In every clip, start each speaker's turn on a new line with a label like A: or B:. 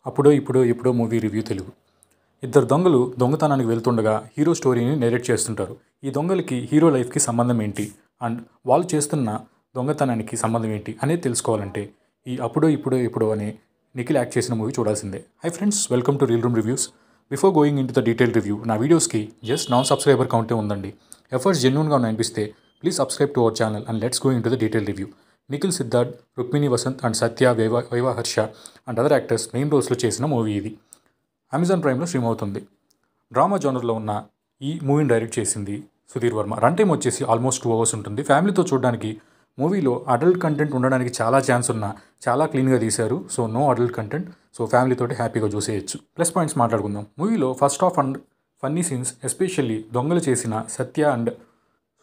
A: అప్పుడో ఇప్పుడో ఎప్పుడో మూవీ రివ్యూ తెలుగు. ఇద్దరు దొంగలు దొంగతనానికి వెళ్తుండగా హీరో స్టోరీని నేరేట్ చేస్తుంటారు. ఈ దొంగలకి హీరో లైఫ్కి సంబంధం ఏంటి అండ్ వాళ్ళు చేస్తున్న దొంగతనానికి సంబంధం ఏంటి అనేది తెలుసుకోవాలంటే ఈ అప్పుడో ఇప్పుడో ఎప్పుడో అనే నిఖిల్ యాక్ట్ చేసిన మూవీ చూడాల్సిందే. Hi friends, welcome to reel room reviews. Before going in to the detail review, నా వీడియోస్కి జస్ట్ నాన్ సబ్స్క్రైబర్ కౌంటే ఉందండి. ఎఫర్ట్స్ జెన్యూన్గా అనిపిస్తే please subscribe to our channel and let's go into the detail review. Nikhil, Siddharth, Rukmini Vasanth and Satya, Viva Harsha and other actors main రోల్స్లో చేసిన movie ఇది. Amazon ప్రైమ్లో stream అవుతుంది. డ్రామా జోనర్లో ఉన్న ఈ మూవీని డైరెక్ట్ చేసింది సుధీర్ వర్మ. రన్ టైం వచ్చేసి ఆల్మోస్ట్ 2 hours ఉంటుంది. ఫ్యామిలీతో చూడడానికి మూవీలో అడల్ట్ కంటెంట్ ఉండడానికి చాలా ఛాన్స్ ఉన్నా చాలా క్లీన్గా తీశారు. So no adult content. So ఫ్యామిలీతోటి హ్యాపీగా చూసేయచ్చు. ప్లస్ పాయింట్స్ మాట్లాడుకుందాం. మూవీలో first half and funny scenes, especially దొంగలు చేసిన సత్య అండ్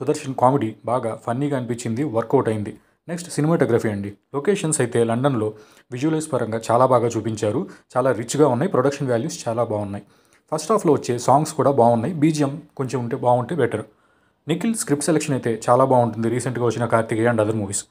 A: సుదర్శన్ కామెడీ బాగా ఫన్నీగా అనిపించింది, వర్కౌట్ అయింది. నెక్స్ట్ సినిమాటోగ్రఫీ అండి. లొకేషన్స్ అయితే లండన్లో విజువలైజ్ పరంగా చాలా బాగా చూపించారు. చాలా రిచ్గా ఉన్నాయి. ప్రొడక్షన్ వాల్యూస్ చాలా బాగున్నాయి. ఫస్ట్ హాఫ్లో వచ్చే సాంగ్స్ కూడా బాగున్నాయి. బీజిఎం కొంచెం బాగుంటే బెటర్. నిఖిల్ స్క్రిప్ట్ సెలెక్షన్ అయితే చాలా బాగుంటుంది. రీసెంట్గా వచ్చిన Karthikeya and other movies.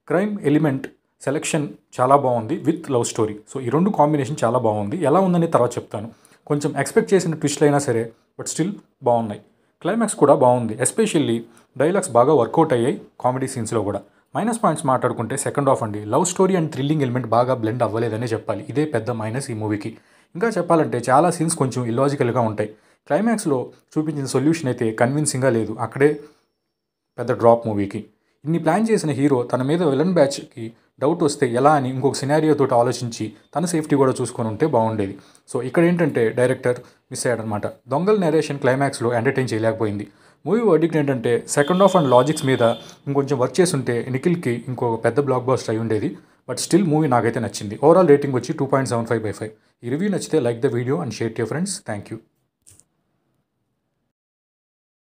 A: Crime element selection చాలా బాగుంది విత్ లవ్ స్టోరీ. సో ఈ రెండు కాంబినేషన్ చాలా బాగుంది. ఎలా ఉందని తర్వాత చెప్తాను. కొంచెం ఎక్స్పెక్ట్ చేసిన ట్విస్ట్లు అయినా సరే బట్ స్టిల్ బాగున్నాయి. క్లైమాక్స్ కూడా బాగుంది. ఎస్పెషల్లీ డైలాగ్స్ బాగా వర్కౌట్ అయ్యాయి కామెడీ సీన్స్లో కూడా. మైనస్ పాయింట్స్ మాట్లాడుకుంటే సెకండ్ హాఫ్ అండి. Love story and thrilling element బాగా బ్లెండ్ అవ్వలేదనే చెప్పాలి. ఇదే పెద్ద మైనస్ ఈ మూవీకి. ఇంకా చెప్పాలంటే చాలా సీన్స్ కొంచెం ఇల్లాజికల్గా ఉంటాయి. క్లైమాక్స్లో చూపించిన సొల్యూషన్ అయితే కన్విన్సింగ్గా లేదు. అక్కడే పెద్ద డ్రాప్ మూవీకి. ఇన్ని ప్లాన్ చేసిన హీరో తన మీద విలన్ బ్యాచ్కి డౌట్ వస్తే ఎలా అని ఇంకొక సినారియోతో ఆలోచించి తన సేఫ్టీ కూడా చూసుకొని ఉంటే బాగుండేది. సో ఇక్కడ ఏంటంటే డైరెక్టర్ మిస్ అయ్యాడనమాట. దొంగల్ నెరేషన్ క్లైమాక్స్లో ఎంటర్టైన్ చేయలేకపోయింది. మూవీ వర్డిక్ట్ ఏంటంటే సెకండ్ హాఫ్ అండ్ లాజిక్స్ మీద ఇంకొంచెం వర్క్ చేసి ఉంటే నిఖిల్కి ఇంకో పెద్ద బ్లాక్ బస్టర్ అయి ఉండేది. బట్ స్టిల్ మూవీ నాకైతే నచ్చింది. ఓవరాల్ రేటింగ్ వచ్చి 2.75/5. ఈ రివ్యూ నచ్చితే like the video and share to your friends. Thank you.